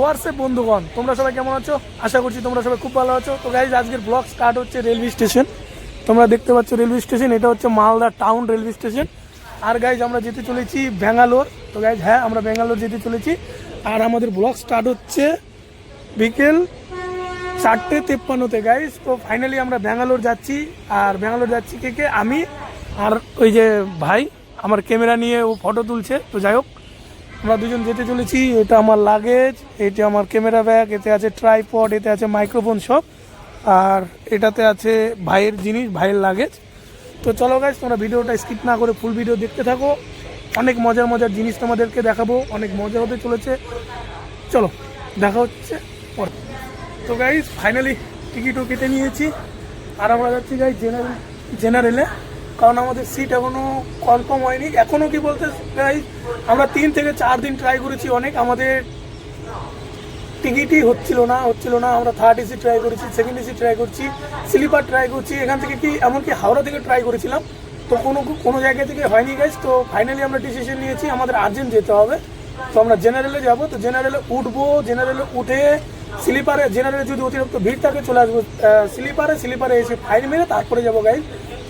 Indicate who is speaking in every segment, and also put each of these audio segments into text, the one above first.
Speaker 1: WhatsApp বন্ধুগণ, তোমরা সবাই কেমন আছো? আশা করছি তোমরা সবাই খুব ভালো আছো। তো গাইজ আজকের ব্লগ স্টার্ট হচ্ছে রেলওয়ে স্টেশন। তোমরা দেখতে পাচ্ছ রেলওয়ে স্টেশন, এটা হচ্ছে মালদা টাউন রেলওয়ে স্টেশন। আর গাইজ আমরা যেতে চলেছি ব্যাঙ্গালোর। তো গাইজ হ্যাঁ, আমরা ব্যাঙ্গালোর যেতে চলেছি। আর আমাদের ব্লগ স্টার্ট হচ্ছে বিকেল 4:53 গাইজ। তো ফাইনালি আমরা ব্যাঙ্গালোর যাচ্ছি। আর ব্যাঙ্গালোর যাচ্ছি কে আমি আর ওই যে ভাই আমার ক্যামেরা নিয়ে ও ফটো তুলছে। তো যাই হোক, আমরা দুজন যেতে চলেছি। এটা আমার লাগেজ, এটা আমার ক্যামেরা ব্যাগ, এতে আছে ট্রাইপড, এতে আছে মাইক্রোফোন সব, আর এটাতে আছে ভাইয়ের জিনিস, ভাইয়ের লাগেজ। তো চলো গাইজ, তোমরা ভিডিওটা স্কিপ না করে ফুল ভিডিও দেখতে থাকো। অনেক মজার মজার জিনিস তোমাদেরকে দেখাবো, অনেক মজা হতে চলেছে। চলো দেখা হচ্ছে পরে। তো গাইজ ফাইনালি টিকিটও কেটে নিয়েছি। আর আমরা যাচ্ছি গাইজ জেনারেলে, কারণ আমাদের সিট এখনও কনফার্ম হয়নি। এখনও কি বলতে গাইজ, আমরা 3 থেকে 4 দিন ট্রাই করেছি অনেক, আমাদের টিকিটই হচ্ছিল না। আমরা থার্ড এসি ট্রাই করেছি, সেকেন্ড এসি ট্রাই করছি, স্লিপার ট্রাই করছি, এখান থেকে কি এমনকি হাওড়া থেকে ট্রাই করেছিলাম। তো কোনো জায়গা থেকে হয়নি গাইজ। তো ফাইনালি আমরা ডিসিশন নিয়েছি আমাদের আর্জেন্ট যেতে হবে। তো আমরা জেনারেলে যাব। তো জেনারেলে উঠবো, জেনারেলে উঠে স্লিপারে, জেনারেলে যদি অতিরিক্ত ভিড় থাকে চলে আসবো স্লিপারে এসে ফাইন মেরে তারপরে যাবো গাইজ।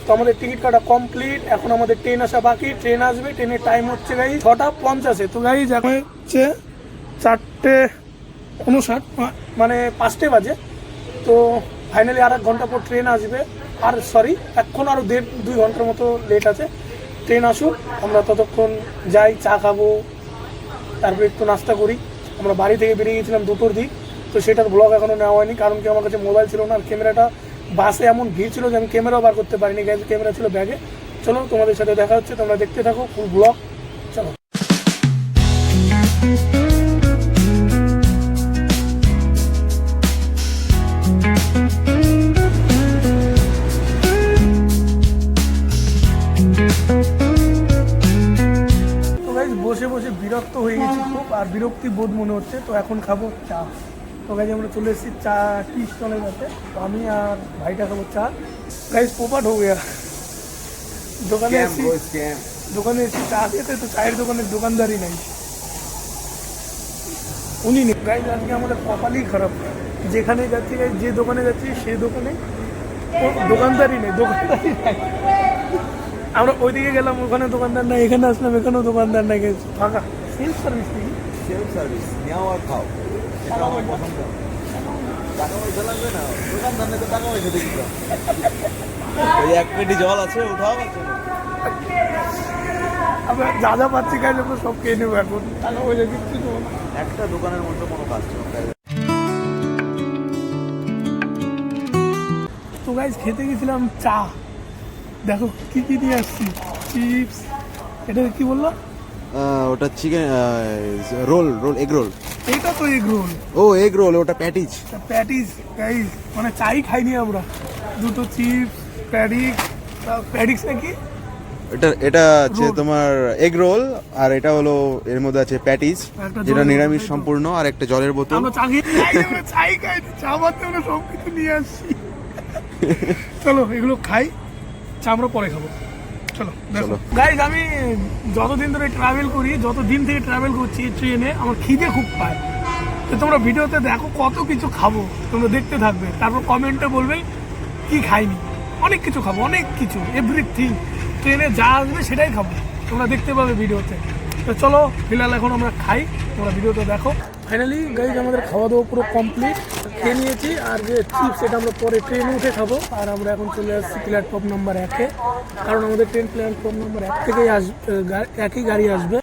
Speaker 1: তো আমাদের টিকিট কাটা কমপ্লিট। এখন আমাদের ট্রেন আসা বাকি, ট্রেন আসবে। ট্রেনের টাইম হচ্ছে গাইজ 6:50। তো গাইজ এখন হচ্ছে 4:59, মানে 5টে বাজে। তো ফাইনালি আর 1 ঘন্টা পর ট্রেন আসবে। আর সরি, এখন আরও 1.5-2 ঘন্টার মতো লেট আছে। ট্রেন আসুক, আমরা ততক্ষণ যাই, চা খাবো, তারপরে একটু নাস্তা করি। আমরা বাড়ি থেকে বেরিয়ে গেছিলাম 2টোর দিক। তো সেটার ব্লগ এখনও নেওয়া হয়নি, কারণ কি আমার কাছে মোবাইল ছিল না। আর ক্যামেরাটা বাসে এমন ভিড় ছিল যে আমি ক্যামেরাও বার করতে পারিনি, ক্যামেরা ছিল ব্যাগে। চলো তোমাদের সাথে দেখা হচ্ছে, তোমরা দেখতে থাকো ফুল ব্লগ। চলো। বসে বসে বিরক্ত হয়ে গেছি খুব, আর বিরক্তি বোধ মনে হচ্ছে। তো এখন খাবো চা। তো গাইজ আমরা চলে এসেছি চা টি স্টলে যাতে। তো আমি আর ভাইটা খাবো চা। গাইজ পোপাট হয়ে গেয়া, দোকানে এসেছি চা খেতে। তো চায়ের দোকানের দোকানদারই নাই, উনি নেই গাইজ। আজকে আমাদের কপালই খারাপ, যেখানে যাচ্ছি গাইজ, যে দোকানে যাচ্ছি সেই দোকানে দোকানদারই নেই। আমরা ওইদিকে গেলাম, ওখানে দোকানদার নাই, এখানে আসলাম, এখানেও দোকানদার নাই, ফাঁকা। সেলফ সার্ভিস নেই,
Speaker 2: সেলফ সার্ভিস নেওয়া আর খাও, এটা আমার পছন্দ। টাকা পয়সা লাগবে না, দোকানদার নেই তো টাকা পয়সা দেখি। ওই 1 পেটি জল আছে, উঠাও।
Speaker 1: আমরা যা যা পাচ্ছি গাইজ আমরা সব খেয়ে নেবো এখন, টাকা পয়সা কিচ্ছু দেবো না।
Speaker 2: একটা দোকানের মধ্যে কোনো কাজ ছিল।
Speaker 1: তো গাইজ খেতে গেছিলাম চা, দেখো কি কি নিয়ে আসছি। চিপস, এটা কি বললো?
Speaker 2: ওটা চিকেন রোল, এগ রোল।
Speaker 1: এটা তো এগ রোল।
Speaker 2: ও এগ রোল, ওটা প্যাটিস।
Speaker 1: গাইজ মানে চাই খাইনি আমরা। 2টো চিপস, প্যাডিক্স নাকি,
Speaker 2: এটা আছে তোমার এগ রোল, আর এটা হলো এর মধ্যে আছে প্যাটিস, যেটা নিরামিষ সম্পূর্ণ, আর একটা জলের বোতল।
Speaker 1: আমরা চাই খাইনি, চা বাদে আমরা সব কিছু নিয়ে আসছি। চলো এগুলো খাই, চা আমরা পরে খাবো। চলো গাইজ, আমি যতদিন ধরে ট্রাভেল করি, যতদিন থেকে ট্রাভেল করছি ট্রেনে, আমার খিদে খুব পায়। তো তোমরা ভিডিওতে দেখো কত কিছু খাবো, তোমরা দেখতে থাকবে, তারপর কমেন্টে বলবে কি খাইনি। অনেক কিছু খাবো, অনেক কিছু, এভরিথিং। ট্রেনে যা আসবে সেটাই খাবো, তোমরা দেখতে পাবে ভিডিওতে। তো চলো ফিলহাল এখন আমরা খাই, তোমরা ভিডিওতে দেখো। ফাইনালি গাইজ আমাদের খাওয়া দাওয়া পুরো কমপ্লিট, খেয়ে নিয়েছি। আর যে চিপস সেটা আমরা পরে ট্রেনে উঠে খাবো। আর আমরা এখন চলে আসছি প্ল্যাটফর্ম নাম্বার 1-এ, কারণ আমাদের ট্রেন প্ল্যাটফর্ম নাম্বার 1 থেকেই একই গাড়ি আসবে।